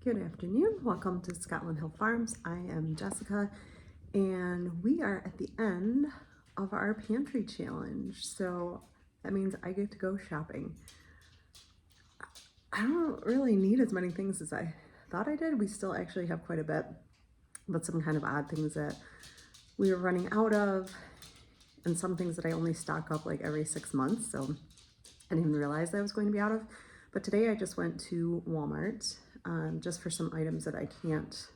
Good afternoon. Welcome to Scotland Hill Farms. I am Jessica, and we are at the end of our pantry challenge. So that means I get to go shopping. I don't really need as many things as I thought I did. We still actually have quite a bit, but some kind of odd things that we were running out of, and some things that I only stock up like every 6 months. So I didn't even realize that I was going to be out of. But today I just went to Walmart just for some items that I can't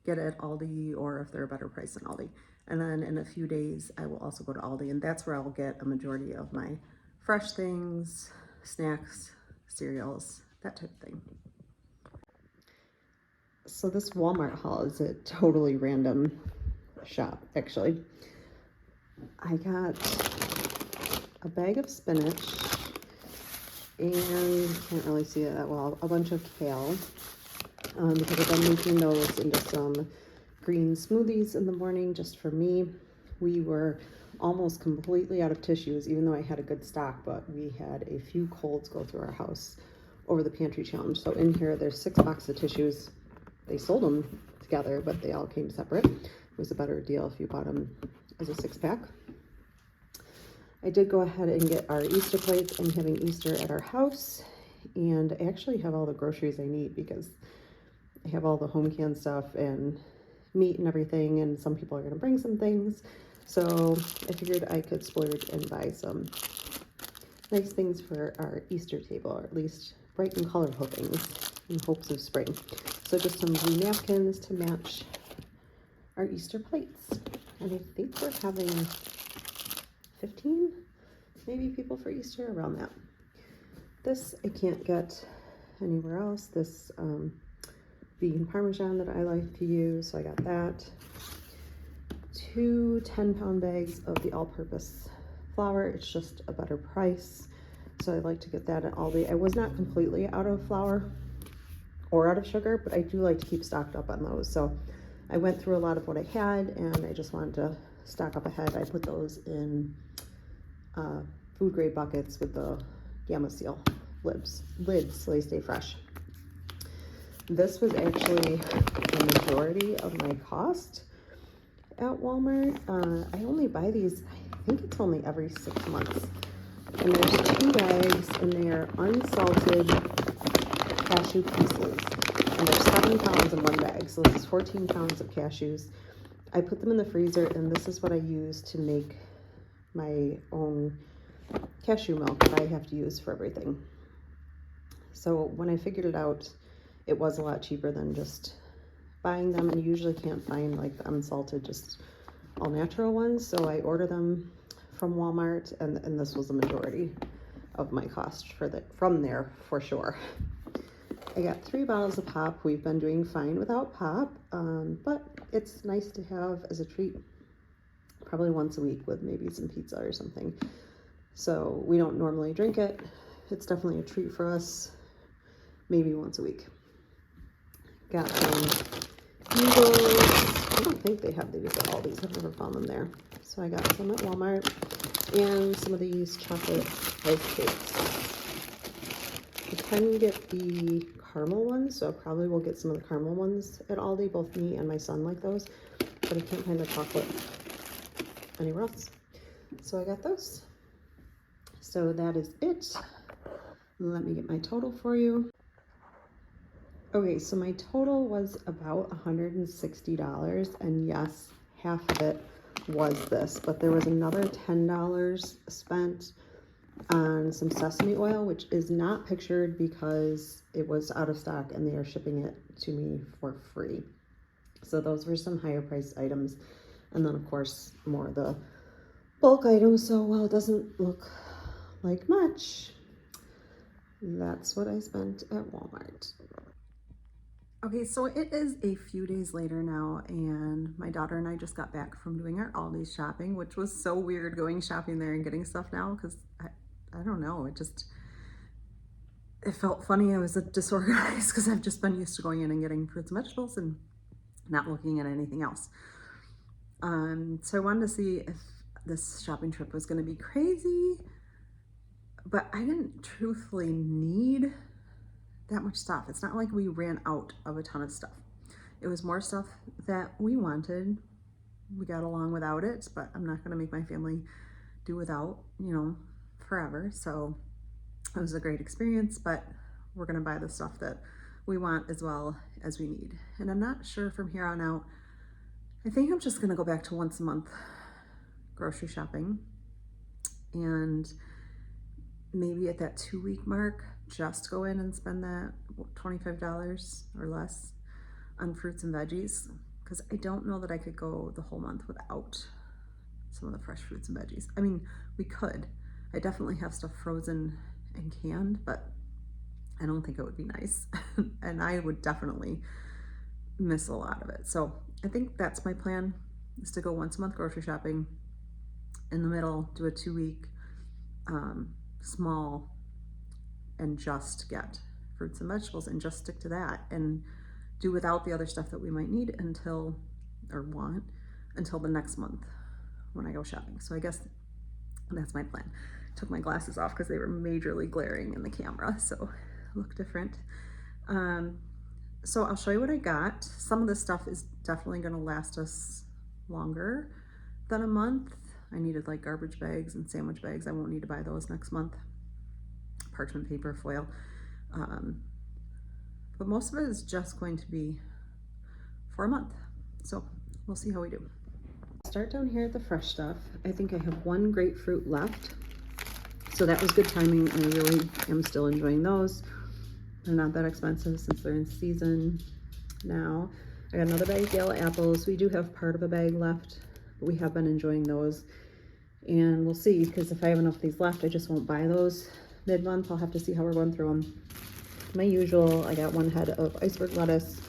get at Aldi, or if they're a better price than Aldi. And then in a few days, I will also go to Aldi, and that's where I'll get a majority of my fresh things, snacks, cereals, that type of thing. So this Walmart haul is a totally random shop, actually. I got a bag of spinach, and you can't really see it that well, a bunch of kale, because I've been making those into some green smoothies in the morning just for me. We were almost completely out of tissues, even though I had a good stock, but we had a few colds go through our house over the pantry challenge. So in here, there's 6 boxes of tissues. They sold them together, but they all came separate. It was a better deal if you bought them as a 6-pack. I did go ahead and get our Easter plates. I'm having Easter at our house, and I actually have all the groceries I need because I have all the home canned stuff and meat and everything, and some people are going to bring some things. So I figured I could splurge and buy some nice things for our Easter table, or at least bright and colorful things in hopes of spring. So just some blue napkins to match our Easter plates. And I think we're having 15 maybe people for Easter, around that. This I can't get anywhere else. This vegan Parmesan that I like to use, so I got that. 2 10-pound bags of the all-purpose flour. It's just a better price, so I like to get that at Aldi. I was not completely out of flour or out of sugar, but I do like to keep stocked up on those. So I went through a lot of what I had, and I just wanted to stock up ahead. I put those in food grade buckets with the Gamma Seal lids so they stay fresh. This was actually the majority of my cost at Walmart. I only buy these, I think it's only every 6 months. And there's 2 bags, and they are unsalted cashew pieces. And there's 7 pounds in one bag, so this is 14 pounds of cashews. I put them in the freezer, and this is what I use to make my own cashew milk that I have to use for everything. So when I figured it out, it was a lot cheaper than just buying them, and you usually can't find like the unsalted, just all natural ones. So I order them from Walmart, and this was the majority of my cost from there for sure. I got 3 bottles of pop. We've been doing fine without pop, but it's nice to have as a treat, probably once a week with maybe some pizza or something. So we don't normally drink it. It's definitely a treat for us, maybe once a week. Got some Eagles. I don't think they have these at Aldi's. I've never found them there. So I got some at Walmart, and some of these chocolate rice cakes. I can get the caramel ones, so probably we'll get some of the caramel ones at Aldi. Both me and my son like those, but I can't find the chocolate anywhere else. So I got those. So that is it. Let me get my total for you. Okay, so my total was about $160, and yes, half of it was this, but there was another $10 spent on some sesame oil, which is not pictured because it was out of stock and they are shipping it to me for free. So those were some higher priced items, and then of course more of the bulk items. So while it doesn't look like much, that's what I spent at Walmart. Okay, so it is a few days later now, and my daughter and I just got back from doing our Aldi shopping, which was so weird going shopping there and getting stuff now, because I don't know, it felt funny. I was disorganized because I've just been used to going in and getting fruits and vegetables and not looking at anything else. So I wanted to see if this shopping trip was going to be crazy, but I didn't truthfully need that much stuff. It's not like we ran out of a ton of stuff. It was more stuff that we wanted. We got along without it, but I'm not gonna make my family do without, you know, forever. So it was a great experience, but we're gonna buy the stuff that we want as well as we need. And I'm not sure from here on out, I think I'm just gonna go back to once a month grocery shopping, and maybe at that 2-week mark, just go in and spend that $25 or less on fruits and veggies, because I don't know that I could go the whole month without some of the fresh fruits and veggies. I mean, we could. I definitely have stuff frozen and canned, but I don't think it would be nice. And I would definitely miss a lot of it. So I think that's my plan, is to go once a month grocery shopping. In the middle, do a 2-week small, and just get fruits and vegetables and just stick to that, and do without the other stuff that we might need until the next month when I go shopping. So I guess that's my plan. Took my glasses off because they were majorly glaring in the camera, so look different. So I'll show you what I got. Some of this stuff is definitely going to last us longer than a month. I needed like garbage bags and sandwich bags. I won't need to buy those next month. Parchment paper, foil. But most of it is just going to be for a month. So we'll see how we do. Start down here at the fresh stuff. I think I have 1 grapefruit left. So that was good timing. I really am still enjoying those. They're not that expensive since they're in season now. I got another bag of yellow apples. We do have part of a bag left, but we have been enjoying those. And we'll see, because if I have enough of these left, I just won't buy those mid-month. I'll have to see how we're going through them. My usual, I got 1 head of iceberg lettuce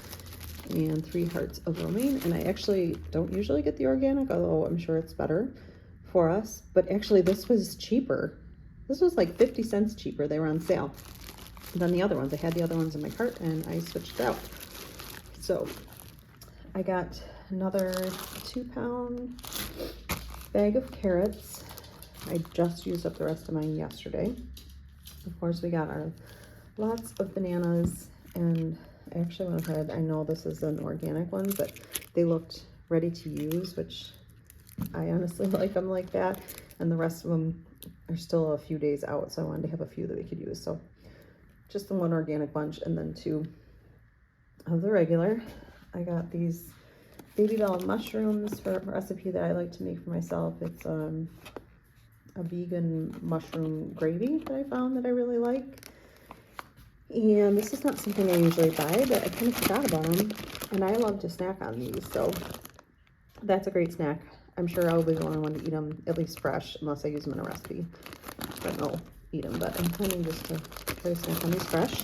and 3 hearts of romaine. And I actually don't usually get the organic, although I'm sure it's better for us. But actually this was cheaper. This was like 50 cents cheaper. They were on sale than the other ones. I had the other ones in my cart and I switched out. So I got another 2-pound bag of carrots. I just used up the rest of mine yesterday. Of course, we got our lots of bananas, and I actually went ahead, I know this is an organic one, but they looked ready to use, which I honestly like them like that, and the rest of them are still a few days out, so I wanted to have a few that we could use. So just the 1 organic bunch, and then 2 of the regular. I got these baby bell mushrooms for a recipe that I like to make for myself. It's a vegan mushroom gravy that I found that I really like. And this is not something I usually buy, but I kind of forgot about them. And I love to snack on these, so that's a great snack. I'm sure I'll be the only one to eat them, at least fresh, unless I use them in a recipe. But I'll eat them, but I'm planning just to try to snack on these fresh.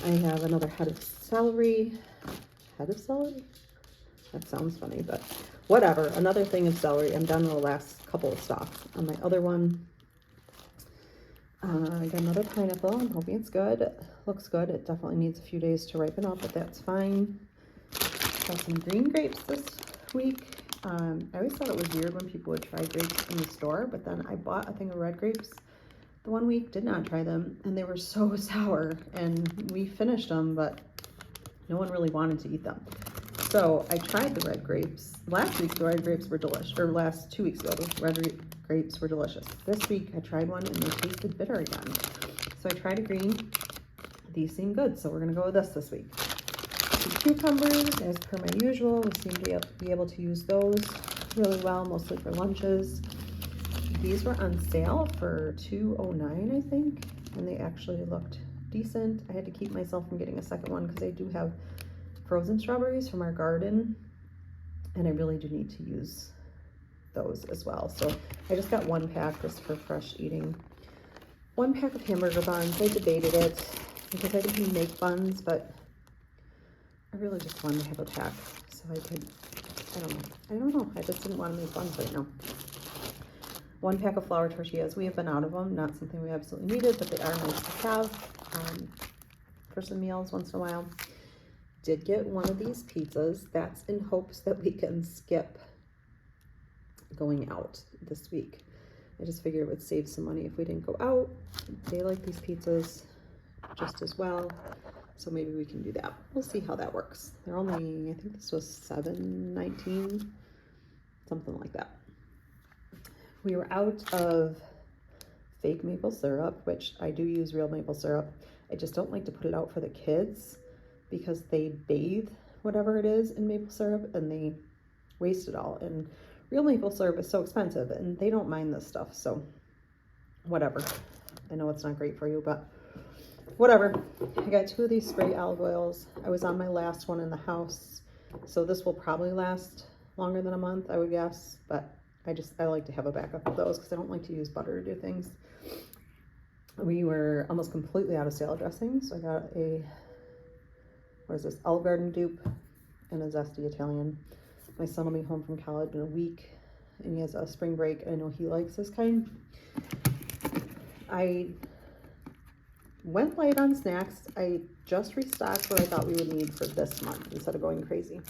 I have another head of celery. Head of celery? That sounds funny, but whatever. Another thing of celery. I'm down to the last couple of stalks on my other one. I got another pineapple. I'm hoping it's good. It looks good. It definitely needs a few days to ripen up, but that's fine. Got some green grapes this week. I always thought it was weird when people would try grapes in the store, but then I bought a thing of red grapes the one week, did not try them, and they were so sour, and we finished them, but no one really wanted to eat them. So I tried the red grapes. Last week, the red grapes were delicious, or last 2 weeks ago, the red grapes were delicious. This week, I tried one, and they tasted bitter again. So I tried a green. These seem good, so we're gonna go with this week. The cucumbers, as per my usual, we seem to be able to use those really well, mostly for lunches. These were on sale for $2.09, I think, and they actually looked decent. I had to keep myself from getting a second one because I do have frozen strawberries from our garden, and I really do need to use those as well. So I just got 1 pack just for fresh eating. 1 pack of hamburger buns. I debated it because I didn't make buns, but I really just wanted to have a pack so I could, I don't know. I just didn't want to make buns right now. 1 pack of flour tortillas. We have been out of them. Not something we absolutely needed, but they are nice to have for some meals once in a while. Did get one of these pizzas. That's in hopes that we can skip going out this week. I just figured it would save some money if we didn't go out. They like these pizzas. just as well. So maybe we can do that. We'll see how that works. They're only, I think this was $7.19, something like that. We were out of fake maple syrup, which I do use real maple syrup. I just don't like to put it out for the kids because they bathe whatever it is in maple syrup and they waste it all. And real maple syrup is so expensive and they don't mind this stuff, so whatever. I know it's not great for you, but whatever. I got 2 of these spray olive oils. I was on my last one in the house, so this will probably last longer than a month, I would guess, but I like to have a backup of those because I don't like to use butter to do things. We were almost completely out of salad dressing, so I got a, what is this, Olive Garden dupe and a zesty Italian. My son will be home from college in a week and he has a spring break. I know he likes this kind. I went light on snacks. I just restocked what I thought we would need for this month instead of going crazy.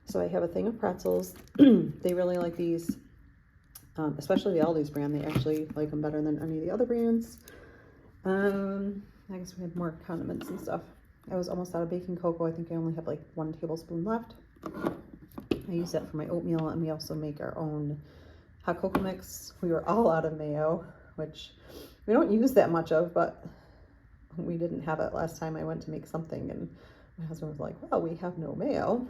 So I have a thing of pretzels. They really like these, especially the Aldi's brand. They actually like them better than any of the other brands. I guess we had more condiments and stuff. I was almost out of baking cocoa. I think I only have like 1 tablespoon left. I use that for my oatmeal, and we also make our own hot cocoa mix. We were all out of mayo, which we don't use that much of, but we didn't have it last time I went to make something, and my husband was like, well, we have no mayo.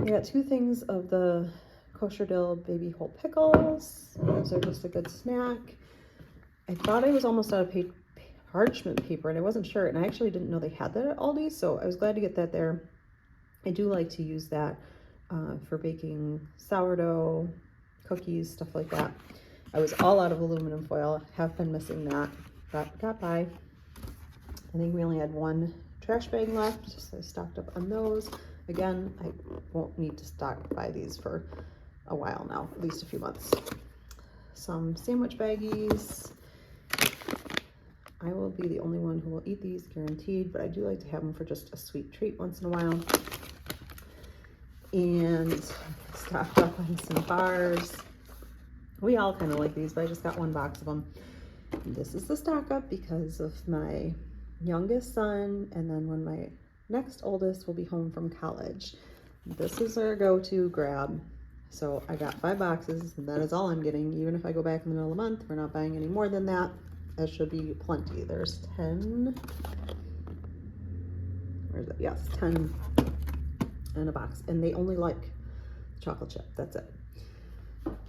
I got 2 things of the kosher dill baby whole pickles. Those are just a good snack. I thought I was almost out of parchment paper, and I wasn't sure, and I actually didn't know they had that at Aldi, so I was glad to get that there. I do like to use that for baking sourdough, cookies, stuff like that. I was all out of aluminum foil, have been missing that, but got by. I think we only had 1 trash bag left, so I stocked up on those. Again, I won't need to stock by these for a while now, at least a few months. Some sandwich baggies. I will be the only one who will eat these, guaranteed, but I do like to have them for just a sweet treat once in a while. And stocked up on some bars. We all kind of like these, but I just got 1 box of them. And this is the stock up because of my youngest son, and then when my next oldest will be home from college. This is our go-to grab. So I got 5 boxes, and that is all I'm getting. Even if I go back in the middle of the month, we're not buying any more than that. That should be plenty. There's 10. Where is it? Yes, 10 in a box. And they only like chocolate chip. That's it.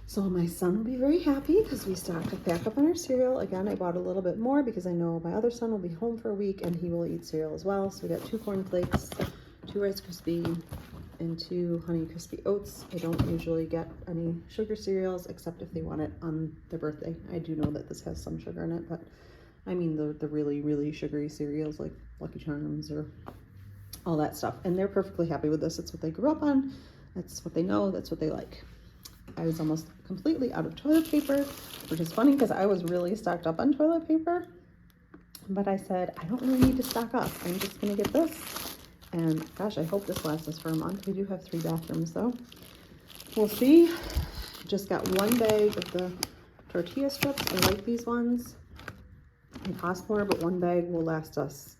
So my son will be very happy because we stocked back up on our cereal. Again, I bought a little bit more because I know my other son will be home for a week and he will eat cereal as well. So we got 2 corn flakes, 2 Rice Krispies, and 2 Honey Crispy Oats. I don't usually get any sugar cereals except if they want it on their birthday. I do know that this has some sugar in it, but I mean the really, really sugary cereals like Lucky Charms or all that stuff. And they're perfectly happy with this. It's what they grew up on. That's what they know. That's what they like. I was almost completely out of toilet paper, which is funny because I was really stocked up on toilet paper. But I said, I don't really need to stock up. I'm just going to get this. And gosh, I hope this lasts us for a month. We do have 3 bathrooms though. We'll see. Just got 1 bag of the tortilla strips. I like these ones. They cost more, but 1 bag will last us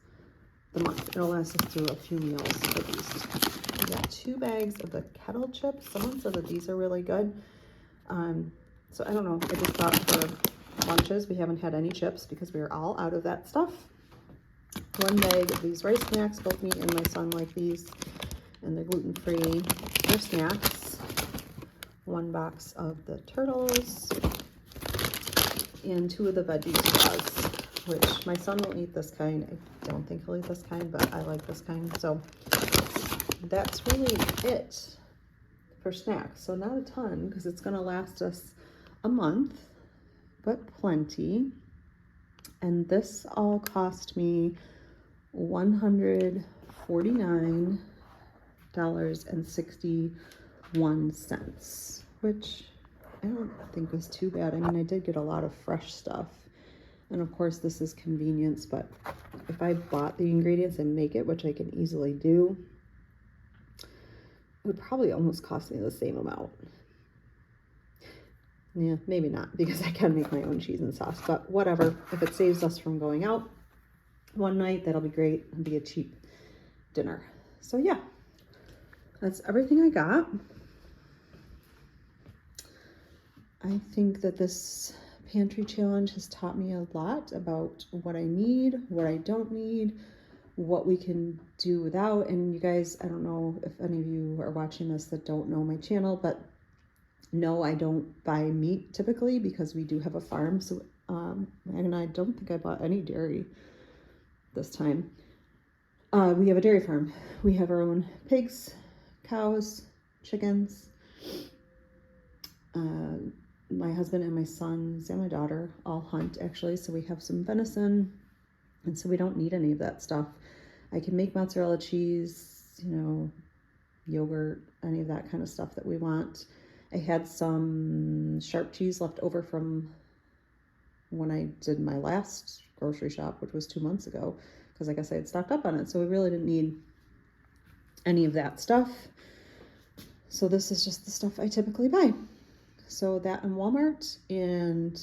the month. It'll last us through a few meals at least. We got 2 bags of the kettle chips. Someone said that these are really good. So I don't know. I just thought for lunches, we haven't had any chips because we are all out of that stuff. 1 bag of these rice snacks. Both me and my son like these, and they're gluten-free. They're snacks. 1 box of the turtles, and 2 of the veggie straws, which my son will eat this kind. I don't think he'll eat this kind, but I like this kind. So that's really it for snacks. So not a ton because it's going to last us a month, but plenty. And this all cost me $149.61, which I don't think was too bad. I mean, I did get a lot of fresh stuff. And of course, this is convenience, but if I bought the ingredients and make it, which I can easily do, it would probably almost cost me the same amount. Yeah, maybe not, because I can make my own cheese and sauce, but whatever. If it saves us from going out, one night, that'll be great. It'll be a cheap dinner. So yeah, that's everything I got. I think that this pantry challenge has taught me a lot about what I need, what I don't need, what we can do without. And you guys, I don't know if any of you are watching this that don't know my channel, but no, I don't buy meat typically because we do have a farm. So, and I don't think I bought any dairy this time. We have a dairy farm. We have our own pigs, cows, chickens. My husband and my sons and my daughter all hunt actually. So we have some venison, and so we don't need any of that stuff. I can make mozzarella cheese, you know, yogurt, any of that kind of stuff that we want. I had some sharp cheese left over from when I did my last grocery shop, which was 2 months ago, because I guess I had stocked up on it. So we really didn't need any of that stuff. So this is just the stuff I typically buy. So that in Walmart, and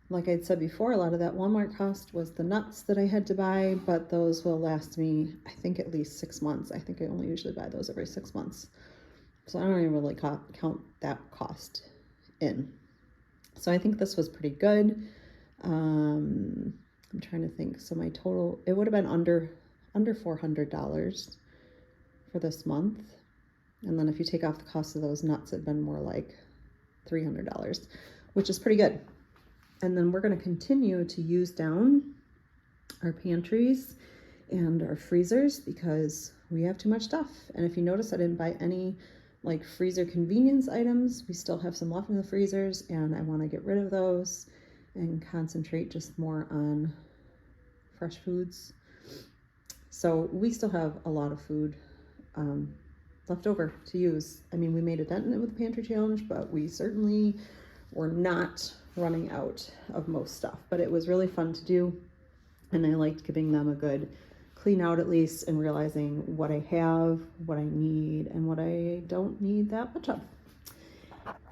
like I'd said before, a lot of that Walmart cost was the nuts that I had to buy, but those will last me, I think, at least 6 months. I think I only usually buy those every 6 months. So I don't even really count that cost in. So I think this was pretty good. I'm trying to think. So my total, it would have been under $400 for this month. And then if you take off the cost of those nuts, it'd been more like $300, which is pretty good. And then we're going to continue to use down our pantries and our freezers because we have too much stuff. And if you notice, I didn't buy any like freezer convenience items. We still have some left in the freezers, and I want to get rid of those and concentrate just more on fresh foods. So we still have a lot of food left over to use. I mean, we made a dent in it with the pantry challenge, but we certainly were not running out of most stuff. But it was really fun to do, and I liked giving them a good clean out at least and realizing what I have, what I need, and what I don't need that much of.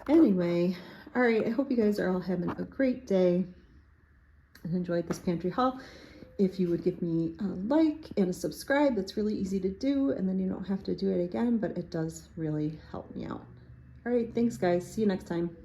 Anyway, all right, I hope you guys are all having a great day and enjoyed this pantry haul. If you would give me a like and a subscribe, that's really easy to do, and then you don't have to do it again, but it does really help me out. All right, thanks guys. See you next time.